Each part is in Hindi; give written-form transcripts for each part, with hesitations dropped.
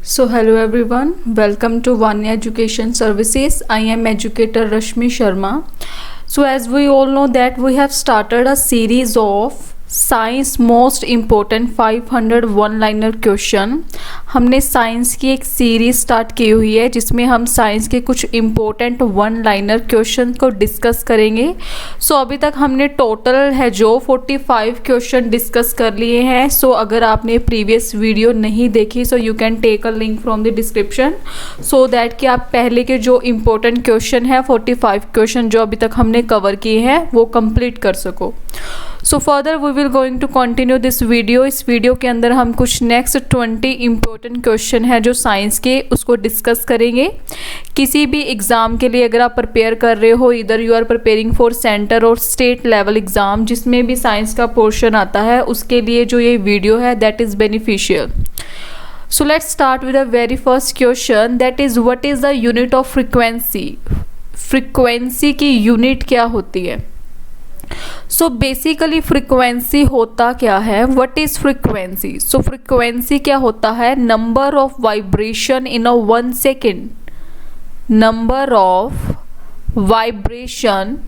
So hello everyone, welcome to Vanya Education Services. I am educator Rashmi Sharma. So as we all know that we have started a series of science most important 500 one liner question. हमने साइंस की एक सीरीज स्टार्ट की हुई है जिसमें हम साइंस के कुछ इम्पोर्टेंट वन लाइनर क्वेश्चन को डिस्कस करेंगे। सो अभी तक हमने टोटल है जो 45 क्वेश्चन डिस्कस कर लिए हैं। सो अगर आपने प्रीवियस वीडियो नहीं देखी so you can take a link from the description so that कि आप पहले के जो इम्पोर्टेंट क्वेश्चन है 45 क्वेश्चन जो अभी तक हमने कवर किए हैं वो कंप्लीट कर सको। So further we will going to continue this video. इस वीडियो के अंदर हम कुछ नेक्स्ट 20 इम्पोर्टेंट क्वेश्चन है जो साइंस के उसको डिस्कस करेंगे। किसी भी एग्ज़ाम के लिए अगर आप प्रिपेयर कर रहे हो, इधर you are preparing for centre और स्टेट लेवल एग्ज़ाम जिसमें भी साइंस का पोर्शन आता है, उसके लिए जो ये वीडियो है that is beneficial. So let's start with the very first question, that is what is the unit of frequency. Frequency की यूनिट क्या होती है? सो बेसिकली फ्रिक्वेंसी होता क्या है? What is frequency? So frequency क्या होता है? Number of vibration in a 1 second. Number of vibration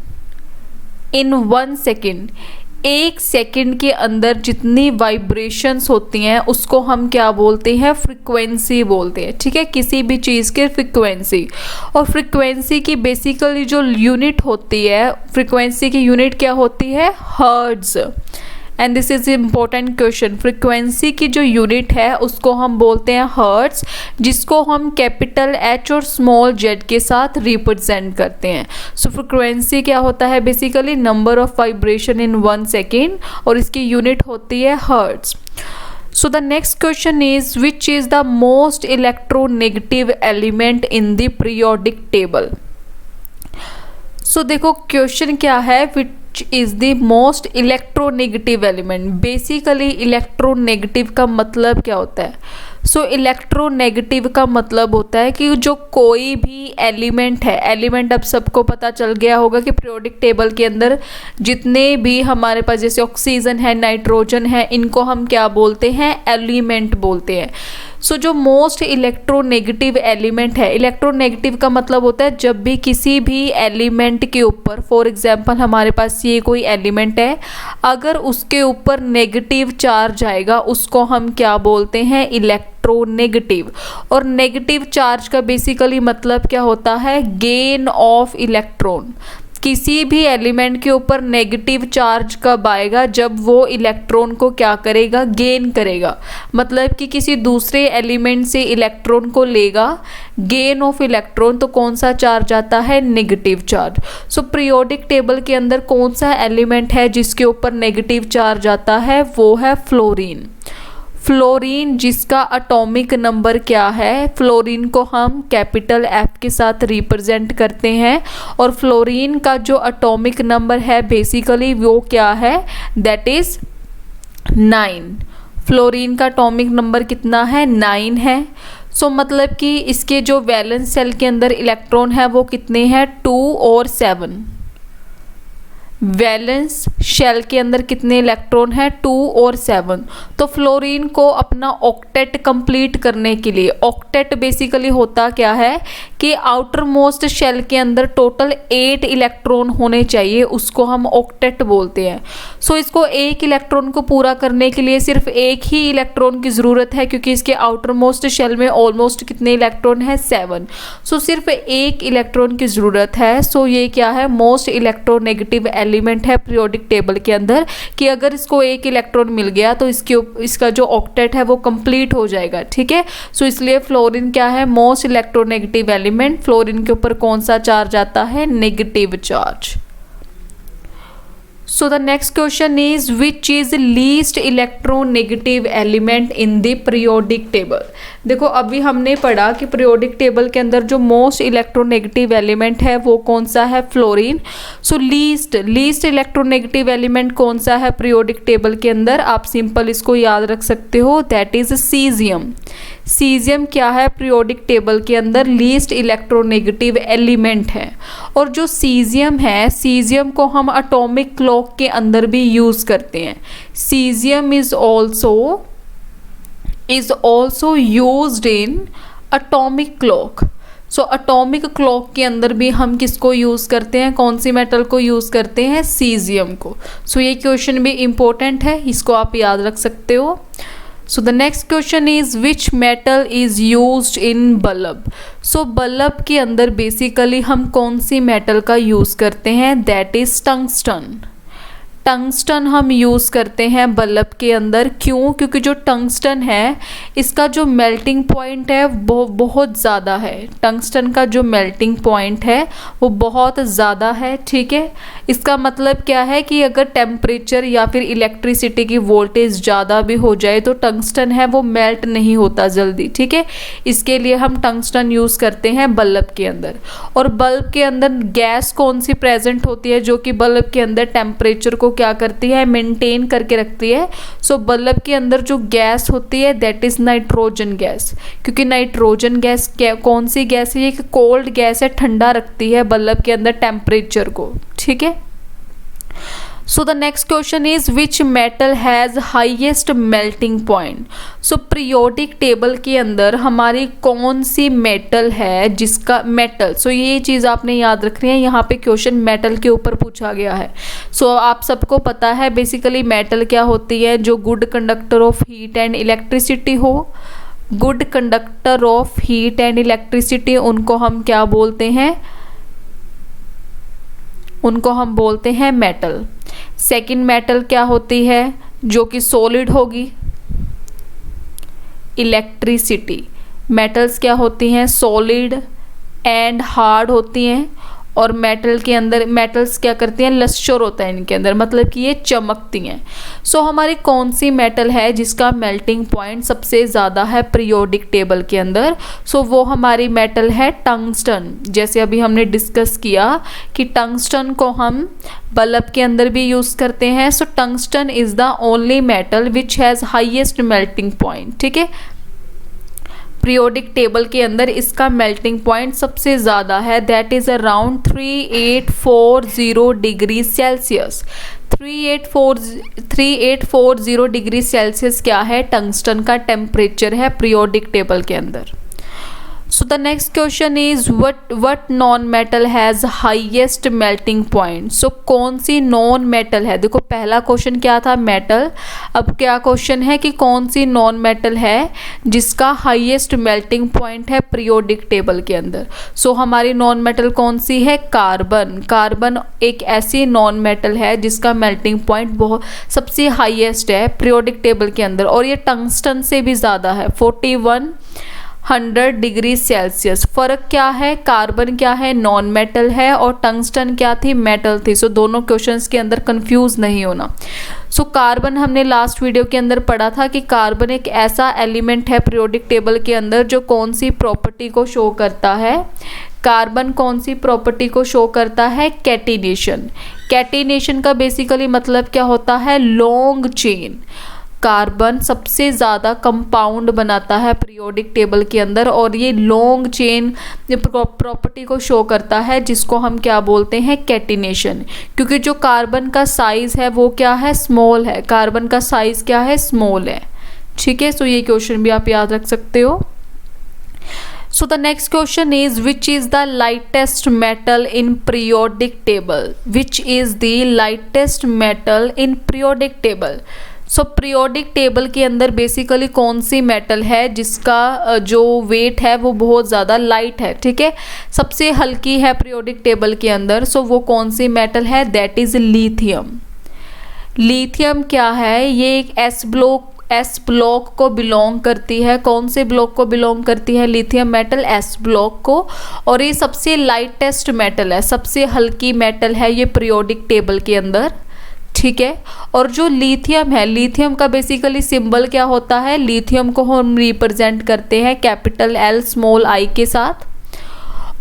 in 1 second. 1 second के अंदर जितनी वाइब्रेशंस होती हैं उसको हम क्या बोलते हैं? फ्रिक्वेंसी बोलते हैं। ठीक है, किसी भी चीज़ के फ्रिक्वेंसी। और फ्रिक्वेंसी की बेसिकली जो यूनिट होती है, फ्रिक्वेंसी की यूनिट क्या होती है? Hertz. And this is important question. Frequency की जो यूनिट है उसको हम बोलते हैं हर्ट्ज, जिसको हम कैपिटल H और स्मॉल z के साथ रिप्रेजेंट करते हैं। सो फ्रिक्वेंसी क्या होता है? Basically number of vibration in 1 second और इसकी यूनिट होती है hertz. So the next question is which is the most electronegative element in the periodic table. So देखो क्वेश्चन क्या है, which is the most electronegative element. Basically electronegative का मतलब क्या होता है? सो इलेक्ट्रोनेगेटिव का मतलब होता है कि जो कोई भी एलिमेंट है, एलिमेंट अब सबको पता चल गया होगा कि पीरियोडिक टेबल के अंदर जितने भी हमारे पास जैसे ऑक्सीजन है, नाइट्रोजन है, इनको हम क्या बोलते हैं? एलिमेंट बोलते हैं। सो जो मोस्ट इलेक्ट्रोनेगेटिव एलिमेंट है, इलेक्ट्रोनेगेटिव का मतलब होता है जब भी किसी भी एलिमेंट के ऊपर, फॉर एग्जांपल हमारे पास ये कोई एलिमेंट है, अगर उसके ऊपर नेगेटिव चार्ज आएगा उसको हम क्या बोलते हैं? इलेक्ट्रोनेगेटिव। और नेगेटिव चार्ज का बेसिकली मतलब क्या होता है? Gain of electron. किसी भी एलिमेंट के ऊपर नेगेटिव चार्ज कब आएगा? जब वो इलेक्ट्रॉन को क्या करेगा? गेन करेगा। मतलब कि किसी दूसरे एलिमेंट से इलेक्ट्रॉन को लेगा, गेन ऑफ इलेक्ट्रॉन, तो कौन सा चार्ज आता है? Negative charge. So periodic table के अंदर कौन सा एलिमेंट है जिसके ऊपर नेगेटिव चार्ज आता है? वो है फ्लोरीन। फ्लोरीन जिसका एटॉमिक नंबर क्या है? फ्लोरीन को हम कैपिटल F के साथ रिप्रेजेंट करते हैं और फ्लोरीन का जो एटॉमिक नंबर है बेसिकली वो क्या है? That is 9। फ्लोरीन का एटॉमिक नंबर कितना है? 9 है। सो मतलब कि इसके जो वैलेंस शेल के अंदर इलेक्ट्रॉन है वो कितने हैं? 2 और 7। वैलेंस शेल के अंदर कितने इलेक्ट्रॉन है? 2 और 7। तो फ्लोरीन को अपना ऑक्टेट कंप्लीट करने के लिए, ऑक्टेट बेसिकली होता क्या है कि आउटर मोस्ट शेल के अंदर टोटल 8 इलेक्ट्रॉन होने चाहिए, उसको हम ऑक्टेट बोलते हैं। सो इसको एक इलेक्ट्रॉन को पूरा करने के लिए सिर्फ एक ही इलेक्ट्रॉन की ज़रूरत है क्योंकि इसके आउटर मोस्ट शेल में ऑलमोस्ट कितने इलेक्ट्रॉन है? 7। सो सिर्फ एक इलेक्ट्रॉन की ज़रूरत है। सो ये क्या है? मोस्ट इलेक्ट्रोनेगेटिव एलिमेंट है पीरियोडिक टेबल के अंदर, कि अगर इसको एक इलेक्ट्रॉन मिल गया तो इसका जो ऑक्टेट है वो कंप्लीट हो जाएगा। ठीक है, सो इसलिए फ्लोरीन क्या है? Most electronegative element. फ्लोरीन के ऊपर कौन सा चार्ज आता है? Negative charge. So the next question is which is least electronegative element in the periodic table. देखो अभी हमने पढ़ा कि पीरियोडिक टेबल के अंदर जो मोस्ट इलेक्ट्रोनेगेटिव एलिमेंट है वो कौन सा है? फ्लोरीन। सो लीस्ट इलेक्ट्रोनेगेटिव एलिमेंट कौन सा है पीरियोडिक टेबल के अंदर? आप सिंपल इसको याद रख सकते हो, दैट इज सीजियम। सीजियम क्या है? पीरियोडिक टेबल के अंदर लीस्ट इलेक्ट्रोनेगेटिव एलिमेंट है। और जो सीजियम है, सीजियम को हम एटॉमिक क्लॉक के अंदर भी यूज़ करते हैं। Caesium is also is also used in atomic clock. So atomic clock के अंदर भी हम किसको यूज़ करते हैं, कौन सी मेटल को यूज़ करते हैं, सीजियम को. सो ये क्वेश्चन भी इम्पोर्टेंट है, इसको आप याद रख सकते हो. सो the next question is which metal is used in bulb. So bulb के अंदर बेसिकली हम कौन सी मेटल का यूज़ करते हैं, दैट इज़ टंगस्टन. टंगस्टन हम यूज़ करते हैं बल्ब के अंदर. क्यों? क्योंकि जो टंगस्टन है इसका जो मेल्टिंग पॉइंट है वो बहुत ज़्यादा है. टंगस्टन का जो मेल्टिंग पॉइंट है वो बहुत ज़्यादा है. ठीक है, इसका मतलब क्या है कि अगर टेम्परेचर या फिर इलेक्ट्रिसिटी की वोल्टेज ज़्यादा भी हो जाए तो टंगस्टन है वो मेल्ट नहीं होता जल्दी. ठीक है, इसके लिए हम टंगस्टन यूज़ करते हैं बल्ब के अंदर. और बल्ब के अंदर गैस कौन सी प्रेजेंट होती है जो कि बल्ब के अंदर टेम्परेचर को क्या करती है, मेंटेन करके रखती है. सो बल्ब के अंदर जो गैस होती है दैट इज नाइट्रोजन गैस. क्योंकि नाइट्रोजन गैस कौन सी गैस है, ये कोल्ड गैस है, ठंडा रखती है बल्ब के अंदर टेम्परेचर को. ठीक है. So the next question is which metal has highest melting point. So periodic table के अंदर हमारी कौन सी मेटल है जिसका मेटल. सो ये चीज़ आपने याद रखनी है, यहाँ पे क्वेश्चन मेटल के ऊपर पूछा गया है. सो आप सबको पता है बेसिकली मेटल क्या होती है, जो good conductor of heat and electricity हो. Good conductor of heat and electricity उनको हम क्या बोलते हैं, उनको हम बोलते हैं मेटल. सेकंड मेटल क्या होती है, जो कि सॉलिड होगी, इलेक्ट्रिसिटी. मेटल्स क्या होती हैं, सॉलिड एंड हार्ड होती हैं. और मेटल के अंदर मेटल्स क्या करती हैं, लस्चर होता है इनके अंदर, मतलब कि ये चमकती हैं. सो हमारी कौन सी मेटल है जिसका मेल्टिंग पॉइंट सबसे ज़्यादा है पीरियोडिक टेबल के अंदर. सो वो हमारी मेटल है टंगस्टन. जैसे अभी हमने डिस्कस किया कि टंगस्टन को हम बल्ब के अंदर भी यूज़ करते हैं. So tungsten is the only metal which has highest melting point. ठीक है, पीरियोडिक टेबल के अंदर इसका मेल्टिंग पॉइंट सबसे ज़्यादा है, that is around 3840 degree Celsius. 3840 degree Celsius क्या है, टंगस्टन का टेम्परेचर है पीरियोडिक टेबल के अंदर. So the next question is what non metal has highest melting point. So कौन सी नॉन मेटल है, देखो पहला क्वेश्चन क्या था, मेटल. अब क्या क्वेश्चन है कि कौन सी नॉन मेटल है जिसका हाईएस्ट मेल्टिंग पॉइंट है पीरियोडिक टेबल के अंदर. सो हमारी नॉन मेटल कौन सी है, कार्बन. कार्बन एक ऐसी नॉन मेटल है जिसका मेल्टिंग पॉइंट बहुत सबसे हाईएस्ट है पीरियोडिक टेबल के अंदर. और ये टंगस्टन से भी ज़्यादा है, 4100 डिग्री सेल्सियस. फ़र्क क्या है, कार्बन क्या है, नॉन मेटल है, और टंगस्टन क्या थी, मेटल थी. सो दोनों क्वेश्चंस के अंदर कंफ्यूज नहीं होना. सो कार्बन हमने लास्ट वीडियो के अंदर पढ़ा था कि कार्बन एक ऐसा एलिमेंट है पीरियोडिक टेबल के अंदर जो कौन सी प्रॉपर्टी को शो करता है, कार्बन कौन सी प्रॉपर्टी को शो करता है, कैटिनेशन. कैटिनेशन का बेसिकली मतलब क्या होता है, लॉन्ग चेन. कार्बन सबसे ज़्यादा कंपाउंड बनाता है पीरियोडिक टेबल के अंदर, और ये लॉन्ग चेन प्रॉपर्टी को शो करता है जिसको हम क्या बोलते हैं, कैटिनेशन. क्योंकि जो कार्बन का साइज़ है वो क्या है, स्मॉल है. कार्बन का साइज़ क्या है, स्मॉल है. ठीक है, सो ये क्वेश्चन भी आप याद रख सकते हो. So the next question is which is the lightest metal in periodic table? Which is the lightest metal in periodic table? So periodic table के अंदर बेसिकली कौन सी मेटल है जिसका जो वेट है वो बहुत ज़्यादा लाइट है. ठीक है, सबसे हल्की है पीरियोडिक टेबल के अंदर. सो वो कौन सी मेटल है, दैट इज़ लिथियम. लिथियम क्या है, ये एक एस ब्लॉक को बिलोंग करती है. कौन से ब्लॉक को बिलोंग करती है, लिथियम मेटल एस ब्लॉक को. और ये सबसे लाइटेस्ट मेटल है, सबसे हल्की मेटल है ये पीरियोडिक टेबल के अंदर. ठीक है, और जो लिथियम है, लिथियम का बेसिकली सिंबल क्या होता है, लिथियम को हम रिप्रेजेंट करते हैं कैपिटल L स्मॉल I के साथ.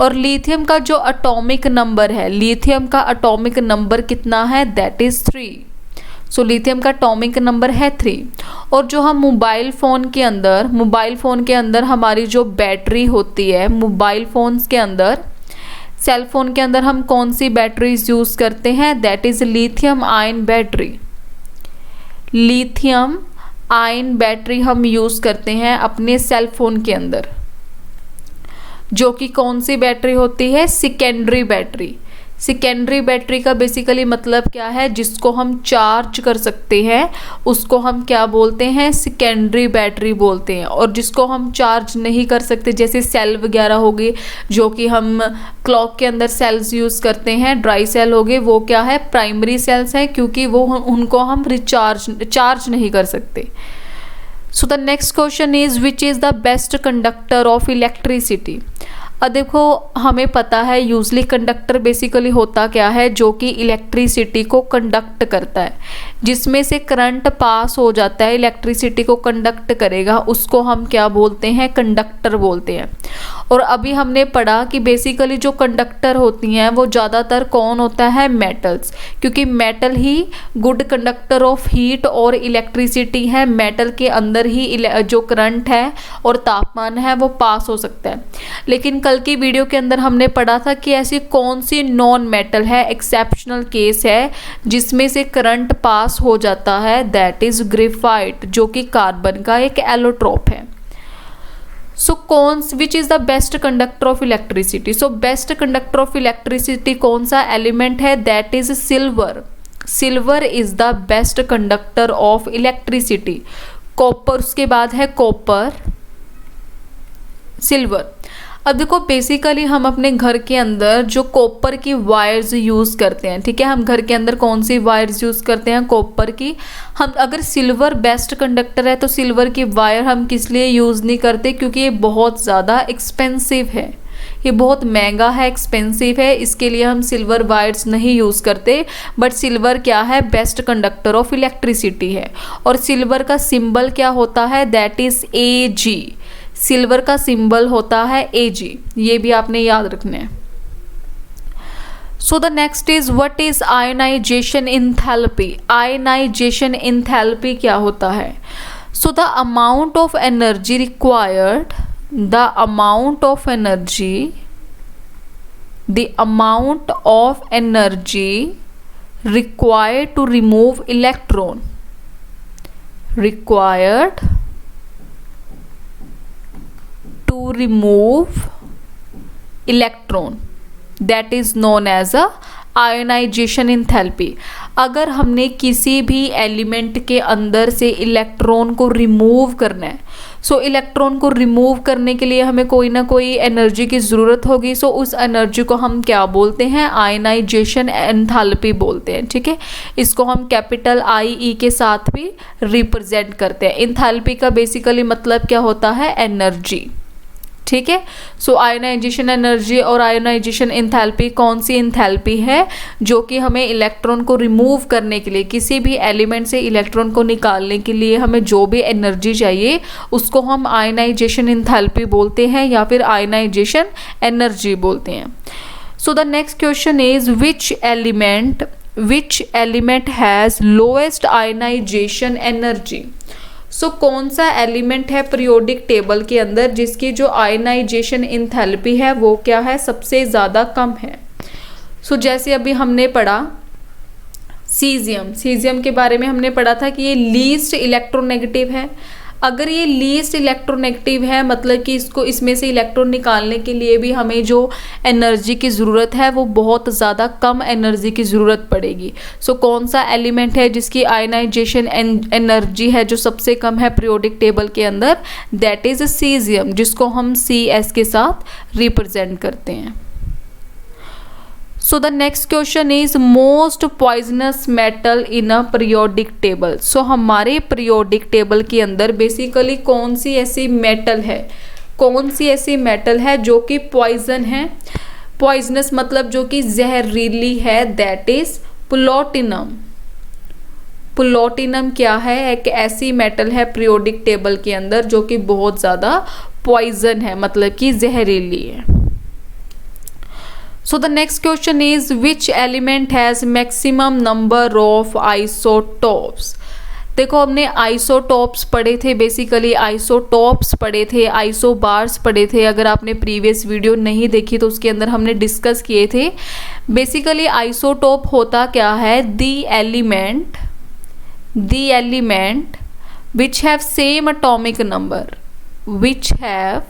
और लिथियम का जो एटॉमिक नंबर है, लिथियम का एटॉमिक नंबर कितना है, दैट इज़ 3. सो लिथियम का एटॉमिक नंबर है 3. और जो हम मोबाइल फ़ोन के अंदर हमारी जो बैटरी होती है, मोबाइल फ़ोन्स के अंदर, सेल फोन के अंदर हम कौन सी बैटरीज यूज़ करते हैं, that is lithium ion battery. Lithium ion battery हम यूज़ करते हैं अपने सेल फोन के अंदर, जो कि कौन सी बैटरी होती है? Secondary battery. सेकेंडरी बैटरी का बेसिकली मतलब क्या है? जिसको हम चार्ज कर सकते हैं उसको हम क्या बोलते हैं? सेकेंडरी बैटरी बोलते हैं। और जिसको हम चार्ज नहीं कर सकते, जैसे सेल वगैरह हो गए, जो कि हम क्लॉक के अंदर सेल्स यूज़ करते हैं, ड्राई सेल हो गए, वो क्या है? प्राइमरी सेल्स हैं, क्योंकि वो उनको हम चार्ज नहीं कर सकते। सो the next question is which is the best conductor of electricity. अब देखो, हमें पता है यूजली कंडक्टर बेसिकली होता क्या है? जो कि इलेक्ट्रिसिटी को कंडक्ट करता है, जिसमें से करंट पास हो जाता है, इलेक्ट्रिसिटी को कंडक्ट करेगा, उसको हम क्या बोलते हैं? कंडक्टर बोलते हैं। और अभी हमने पढ़ा कि बेसिकली जो कंडक्टर होती हैं वो ज़्यादातर कौन होता है? मेटल्स, क्योंकि metal he good conductor of heat और इलेक्ट्रिसिटी है। मेटल के अंदर ही जो करंट है और तापमान है वो पास हो सकता है। लेकिन कल की वीडियो के अंदर हमने पढ़ा था कि ऐसी कौन सी नॉन मेटल है, एक्सेप्शनल केस है, जिसमें से करंट पास हो जाता है, दैट इज ग्रेफाइट, जो कि कार्बन का एक एलोट्रोप है। So which is the best conductor of electricity? So best conductor of electricity कौन सा एलिमेंट है? That is silver. Silver is the best conductor of electricity. Copper उसके बाद है कॉपर, सिल्वर। अब देखो, बेसिकली हम अपने घर के अंदर जो कॉपर की वायर्स यूज़ करते हैं, ठीक है, हम घर के अंदर कौन सी वायर्स यूज़ करते हैं? कॉपर की। हम अगर सिल्वर बेस्ट कंडक्टर है तो सिल्वर की वायर हम किस लिए यूज़ नहीं करते? क्योंकि ये बहुत ज़्यादा एक्सपेंसिव है, ये बहुत महंगा है, एक्सपेंसिव है, इसके लिए हम सिल्वर वायर्स नहीं यूज़ करते। बट सिल्वर क्या है? बेस्ट कंडक्टर ऑफ इलेक्ट्रिसिटी है। और सिल्वर का सिंबल क्या होता है? That is Ag। सिल्वर का सिंबल होता है Ag, ये भी आपने याद रखना है। So the next is what is ionisation enthalpy. Ionisation enthalpy क्या होता है? So the amount of energy required, the amount of energy, the amount of energy required to remove electron, required to remove electron, that is known as a ionisation enthalpy. अगर हमने किसी भी एलिमेंट के अंदर से इलेक्ट्रॉन को रिमूव करना है, सो इलेक्ट्रॉन को रिमूव करने के लिए हमें कोई ना कोई एनर्जी की ज़रूरत होगी। सो उस एनर्जी को हम क्या बोलते हैं? आयोनाइजेशन एंथैल्पी बोलते हैं, ठीक है। इसको हम कैपिटल IE के साथ भी रिप्रेजेंट करते हैं। एंथैल्पी का बेसिकली मतलब क्या होता है? एनर्जी, ठीक है। सो आयोनाइजेशन एनर्जी और आयोनाइजेशन एंथैल्पी कौन सी एंथैल्पी है? जो कि हमें इलेक्ट्रॉन को रिमूव करने के लिए, किसी भी एलिमेंट से इलेक्ट्रॉन को निकालने के लिए हमें जो भी एनर्जी चाहिए उसको हम आयोनाइजेशन एंथैल्पी बोलते हैं या फिर आयोनाइजेशन एनर्जी बोलते हैं। So the next question is which element has lowest ionisation energy. So कौन सा एलिमेंट है पीरियोडिक टेबल के अंदर जिसकी जो आयनाइजेशन एंथैल्पी है वो क्या है? सबसे ज़्यादा कम है। सो जैसे अभी हमने पढ़ा सीजियम के बारे में हमने पढ़ा था कि ये लीस्ट इलेक्ट्रोनेगेटिव है। अगर ये लीस्ट इलेक्ट्रोनेगेटिव है मतलब कि इसमें से इलेक्ट्रॉन निकालने के लिए भी हमें जो एनर्जी की ज़रूरत है वो बहुत ज़्यादा कम एनर्जी की ज़रूरत पड़ेगी। सो कौन सा एलिमेंट है जिसकी आयनाइजेशन एनर्जी है जो सबसे कम है पीरियोडिक टेबल के अंदर? दैट इज़ सीजियम, जिसको हम Cs के साथ रिप्रेजेंट करते हैं। So the next question is most poisonous metal in a periodic table. So हमारे पीरियोडिक टेबल के अंदर बेसिकली कौन सी ऐसी मेटल है जो कि पॉइजन है? पॉइजनस मतलब जो कि जहरीली है, दैट इज प्लूटोनियम। प्लूटोनियम क्या है? एक ऐसी मेटल है पीरियोडिक टेबल के अंदर जो कि बहुत ज़्यादा पॉइजन है, मतलब कि जहरीली है। So the next question is which element has maximum number of isotopes? देखो, हमने आइसोटॉप्स पढ़े थे, बेसिकली आइसोटॉप्स पढ़े थे, आइसोबार्स पढ़े थे। अगर आपने प्रीवियस वीडियो नहीं देखी तो उसके अंदर हमने डिस्कस किए थे। बेसिकली आइसोटॉप होता क्या है? The element which have same atomic number, which have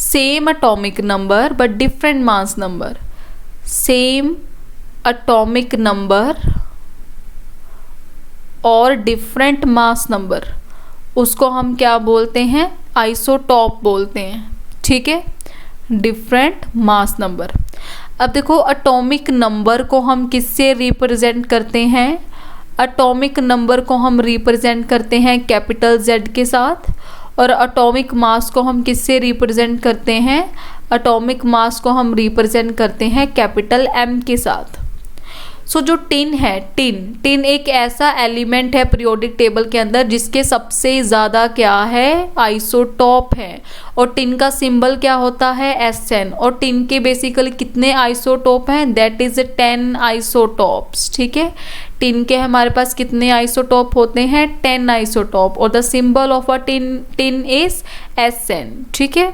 same atomic number but different mass number, same atomic number और डिफरेंट मास नंबर, उसको हम क्या बोलते हैं, आइसोटॉप बोलते हैं, ठीक है, डिफरेंट मास नंबर। अब देखो एटॉमिक नंबर को हम किससे रिप्रेजेंट करते हैं, एटॉमिक नंबर को हम रिप्रेजेंट करते हैं कैपिटल Z के साथ, और एटॉमिक मास को हम किससे रिप्रेजेंट करते हैं, एटॉमिक मास को हम रिप्रेजेंट करते हैं कैपिटल M के साथ। सो जो टिन है, टिन एक ऐसा एलिमेंट है पीरियोडिक टेबल के अंदर जिसके सबसे ज़्यादा क्या है, आइसोटॉप है, और टिन का सिंबल क्या होता है, SN, और टिन के बेसिकली कितने आइसोटॉप हैं, दैट इज 10 आइसोटॉप्स, ठीक है। टिन के हमारे पास कितने आइसोटॉप होते हैं, 10 आइसोटॉप, और the symbol of a tin is SN, ठीक है।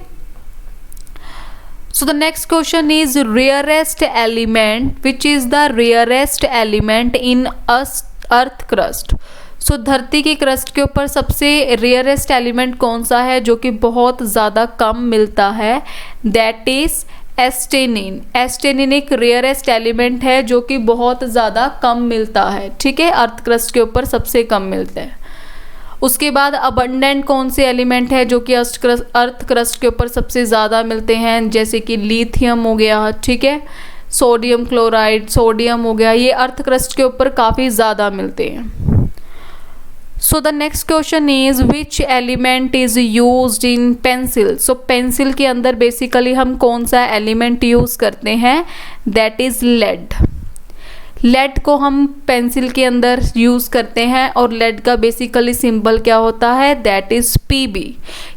So the next question is rarest element, which is the rarest element in earth crust. So धरती की क्रस्ट के ऊपर सबसे रेयरेस्ट एलिमेंट कौन सा है जो कि बहुत ज़्यादा कम मिलता है, दैट इज एस्टेनिन। एस्टेनिन एक रेयरेस्ट एलिमेंट है जो कि बहुत ज़्यादा कम मिलता है, ठीक है, अर्थ क्रस्ट के ऊपर सबसे कम मिलता है। उसके बाद अबंडेंट कौन से एलिमेंट है जो कि अर्थ क्रस्ट के ऊपर सबसे ज़्यादा मिलते हैं, जैसे कि लिथियम हो गया, ठीक है, सोडियम क्लोराइड, सोडियम हो गया, ये अर्थ क्रस्ट के ऊपर काफ़ी ज़्यादा मिलते हैं। So the next question is which element is used in pencil. So pencil के अंदर बेसिकली हम कौन सा एलिमेंट यूज़ करते हैं, दैट इज लेड। लेड को हम पेंसिल के अंदर यूज़ करते हैं, और लेड का बेसिकली सिंबल क्या होता है, दैट इज़ Pb।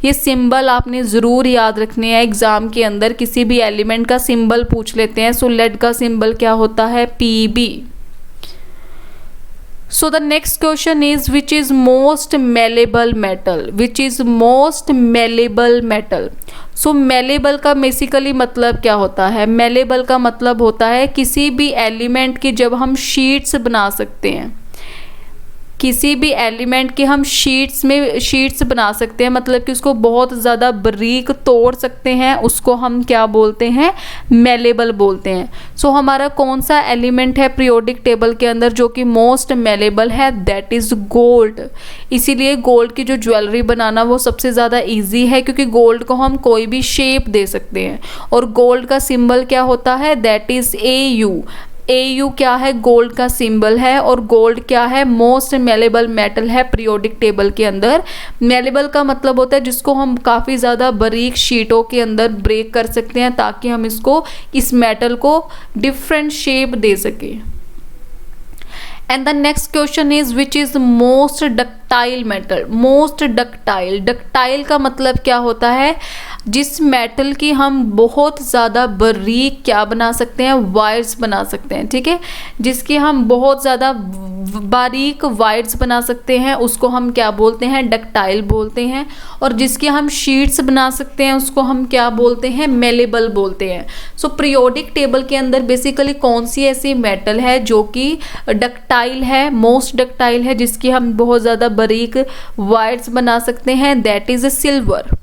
ये सिंबल आपने ज़रूर याद रखने हैं, एग्ज़ाम के अंदर किसी भी एलिमेंट का सिंबल पूछ लेते हैं। सो लेड का सिंबल क्या होता है, Pb। So the next question is which is most malleable metal, which is most malleable metal. So malleable का बेसिकली मतलब क्या होता है, मेलेबल का मतलब होता है किसी भी एलिमेंट की जब हम शीट्स बना सकते हैं, किसी भी एलिमेंट के हम शीट्स बना सकते हैं, मतलब कि उसको बहुत ज़्यादा बारीक तोड़ सकते हैं, उसको हम क्या बोलते हैं, मेलेबल बोलते हैं। सो हमारा कौन सा एलिमेंट है पीरियोडिक टेबल के अंदर जो कि मोस्ट मेलेबल है, दैट इज़ गोल्ड। इसीलिए गोल्ड की जो ज्वेलरी बनाना वो सबसे ज़्यादा ईजी है, क्योंकि गोल्ड को हम कोई भी शेप दे सकते हैं, और गोल्ड का सिंबल क्या होता है, दैट इज़ AU। AU क्या है, गोल्ड का सिंबल है, और गोल्ड क्या है, मोस्ट मेलेबल मेटल है पीरियोडिक टेबल के अंदर। मेलेबल का मतलब होता है जिसको हम काफ़ी ज़्यादा बारीक शीटों के अंदर ब्रेक कर सकते हैं ताकि हम इस मेटल को डिफरेंट शेप दे सकें। And the next question is which is most ductile metal. Most ductile, ductile का मतलब क्या होता है, जिस मेटल की हम बहुत ज़्यादा बारीक क्या बना सकते हैं, वायर्स बना सकते हैं, ठीक है, जिसकी हम बहुत ज़्यादा बारीक वायर्स बना सकते हैं, उसको हम क्या बोलते हैं, डक्टाइल बोलते हैं, और जिसकी हम शीट्स बना सकते हैं उसको हम क्या बोलते हैं, मेलेबल बोलते हैं। सो पीरियोडिक टेबल के अंदर बेसिकली कौन सी ऐसी मेटल है जो कि डक्टाइल है, मोस्ट डक्टाइल है, जिसकी हम बहुत ज़्यादा बारीक वायर्स बना सकते हैं, that is silver.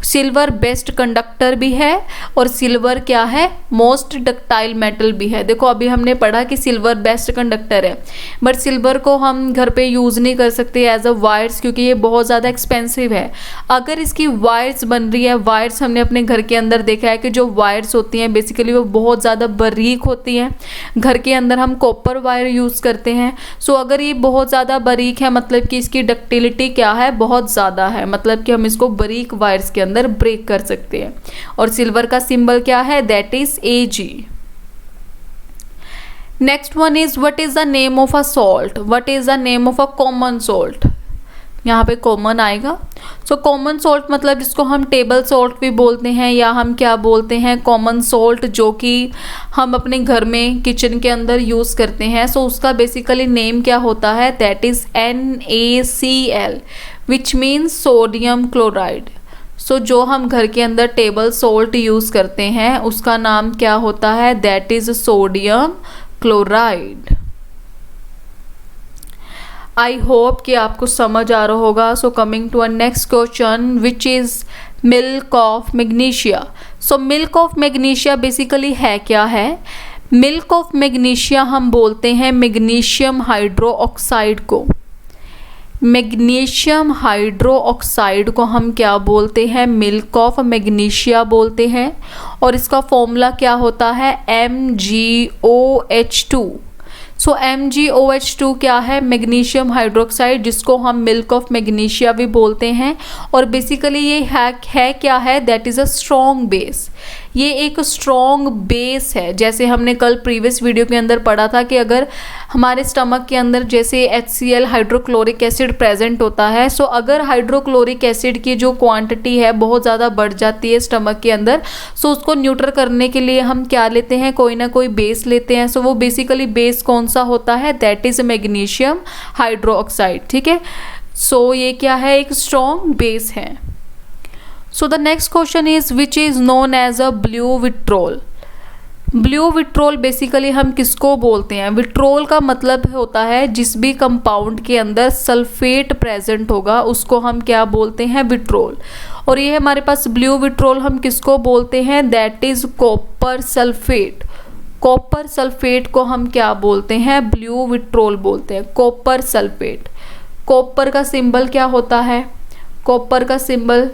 Silver best conductor भी है, और सिल्वर क्या है, मोस्ट डक्टाइल मेटल भी है। देखो अभी हमने पढ़ा कि सिल्वर बेस्ट कंडक्टर है, बट सिल्वर को हम घर पे यूज़ नहीं कर सकते एज अ वायर्स, क्योंकि ये बहुत ज़्यादा एक्सपेंसिव है। अगर इसकी वायर्स बन रही है, वायर्स हमने अपने घर के अंदर देखा है कि जो वायर्स होती हैं बेसिकली वो बहुत ज़्यादा बारीक होती हैं। घर के अंदर हम कॉपर वायर यूज़ करते हैं। सो अगर ये बहुत ज़्यादा बारीक है मतलब कि इसकी डक्टिलिटी क्या है, बहुत ज़्यादा है, मतलब कि हम इसको बारीक वायर्स के अंदर ब्रेक कर सकते हैं। और सिल्वर का सिंबल क्या है, that is Ag। Next one is what is the name of a salt, what is the name of a common salt. यहाँ पे कॉमन आएगा। सो कॉमन सॉल्ट मतलब जिसको हम टेबल सॉल्ट भी बोलते हैं, या हम क्या बोलते हैं, कॉमन सॉल्ट, जो कि हम अपने घर में किचन के अंदर यूज़ करते हैं। सो उसका बेसिकली नेम क्या होता है, that is NaCl, which means sodium chloride. So जो हम घर के अंदर टेबल सॉल्ट यूज़ करते हैं उसका नाम क्या होता है, that is sodium chloride. I hope कि आपको समझ आ रहा होगा. So coming to a next question which is milk of magnesia. So milk of magnesia basically है क्या है. मिल्क ऑफ मैग्नीशिया हम बोलते हैं मैग्नीशियम हाइड्रो ऑक्साइड को. मैग्नीशियम हाइड्रो ऑक्साइड को हम क्या बोलते हैं, मिल्क ऑफ मैग्नीशिया बोलते हैं. और इसका फॉर्मूला क्या होता है, MgOH2. सो MgOH2 क्या है, मैग्नीशियम हाइड्रोक्साइड, जिसको हम मिल्क ऑफ मैग्नीशिया भी बोलते हैं. और बेसिकली ये है क्या है, that is a strong base. ये एक स्ट्रॉन्ग बेस है. जैसे हमने कल प्रीवियस वीडियो के अंदर पढ़ा था कि अगर हमारे स्टमक के अंदर जैसे HCl हाइड्रोक्लोरिक एसिड प्रेजेंट होता है, सो अगर हाइड्रोक्लोरिक एसिड की जो क्वांटिटी है बहुत ज़्यादा बढ़ जाती है स्टमक के अंदर, सो उसको न्यूट्रल करने के लिए हम क्या लेते हैं, कोई ना कोई बेस लेते हैं. सो वो बेसिकली बेस कौन सा होता है, that is magnesium hydro oxide. ठीक है. सो ये क्या है, एक स्ट्रॉन्ग बेस है. So the next question is which is known as a blue vitriol. Blue vitriol basically हम किसको बोलते हैं. विट्रोल का मतलब होता है जिस भी कंपाउंड के अंदर सल्फेट प्रेजेंट होगा उसको हम क्या बोलते हैं, विट्रोल. और ये हमारे पास ब्लू विट्रोल हम किसको बोलते हैं, that is copper sulphate. Copper sulphate को हम क्या बोलते हैं, ब्लू विट्रोल बोलते हैं, कॉपर सल्फेट. कॉपर का सिंबल क्या होता है, कॉपर का सिंबल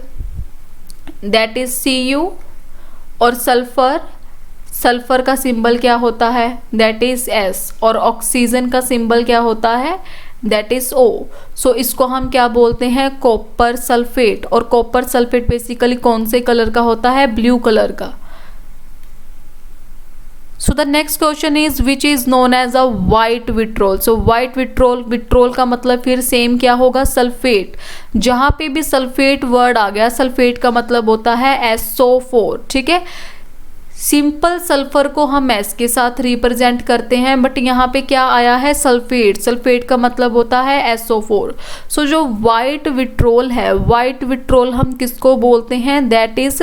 दैट इज Cu. और सल्फर का सिंबल क्या होता है, दैट इज S. और ऑक्सीजन का सिंबल क्या होता है, दैट इज O. सो इसको हम क्या बोलते हैं, कॉपर सल्फेट. और कॉपर सल्फेट बेसिकली कौन से कलर का होता है, ब्लू कलर का. So the next question is which is known as a white vitriol. So white vitriol, vitriol का मतलब फिर सेम क्या होगा, सल्फेट. जहाँ पे भी सल्फेट वर्ड आ गया, सल्फेट का मतलब होता है SO4. ठीक है. सिंपल सल्फर को हम S के साथ रिप्रेजेंट करते हैं, बट यहाँ पे क्या आया है, सल्फेट. सल्फेट का मतलब होता है SO4. सो जो वाइट विट्रोल है, वाइट विट्रोल हम किसको बोलते हैं, दैट इज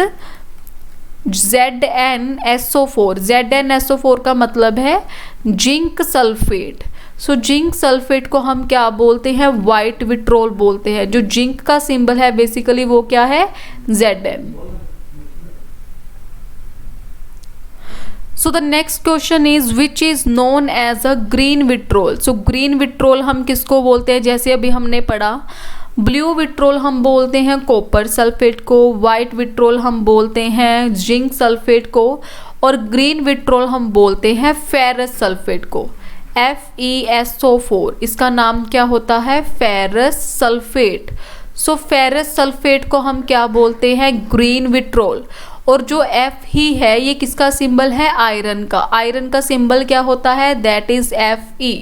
ZnSO4. ZnSO4 का मतलब है zinc sulphate. So zinc sulphate को हम क्या बोलते हैं, वाइट विट्रोल बोलते हैं. जो जिंक का सिंबल है बेसिकली वो क्या है, Zn. So the next question is which is known as a green vitriol. So green vitriol हम किसको बोलते हैं, जैसे अभी हमने पढ़ा, ब्लू विट्रोल हम बोलते हैं कॉपर सल्फेट को, वाइट विट्रोल हम बोलते हैं जिंक सल्फेट को, और ग्रीन विट्रोल हम बोलते हैं फेरस सल्फेट को, FeSO4. इसका नाम क्या होता है, फेरस सल्फेट. सो फेरस सल्फेट को हम क्या बोलते हैं, ग्रीन विट्रोल. और जो F ही है ये किसका सिंबल है, आयरन का. आयरन का सिंबल क्या होता है, that is Fe.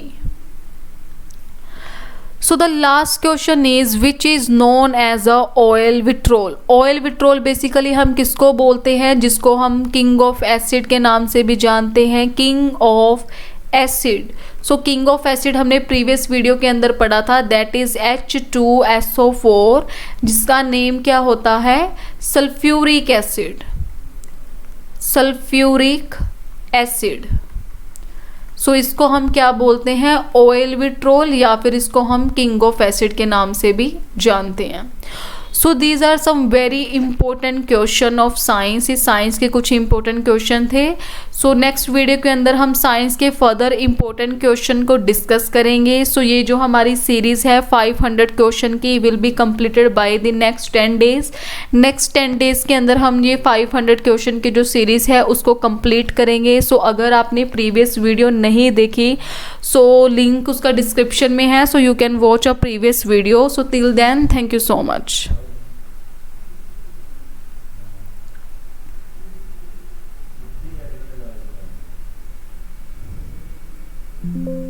So the last question is which is known as a oil vitriol. Oil vitriol basically हम किसको बोलते हैं, जिसको हम किंग ऑफ एसिड के नाम से भी जानते हैं, king of acid. So king of acid हमने प्रीवियस वीडियो के अंदर पढ़ा था, दैट इज H2SO4, जिसका नेम क्या होता है, sulphuric acid. Sulphuric acid. So इसको हम क्या बोलते हैं, ऑयल विट्रोल, या फिर इसको हम किंग ऑफ एसिड के नाम से भी जानते हैं. So these are some very important question of science. ये साइंस के कुछ इंपॉर्टेंट क्वेश्चन थे. सो नेक्स्ट वीडियो के अंदर हम साइंस के फर्दर इंपॉर्टेंट क्वेश्चन को डिस्कस करेंगे. सो ये जो हमारी सीरीज़ है 500 क्वेश्चन की will be completed by the next 10 days. Next 10 days के अंदर हम ये 500 क्वेश्चन की जो सीरीज़ है उसको कंप्लीट करेंगे. सो अगर आपने प्रीवियस वीडियो नहीं देखी, सो लिंक उसका डिस्क्रिप्शन में है, so you can watch a previous video. So till then, thank you so much. Thank you.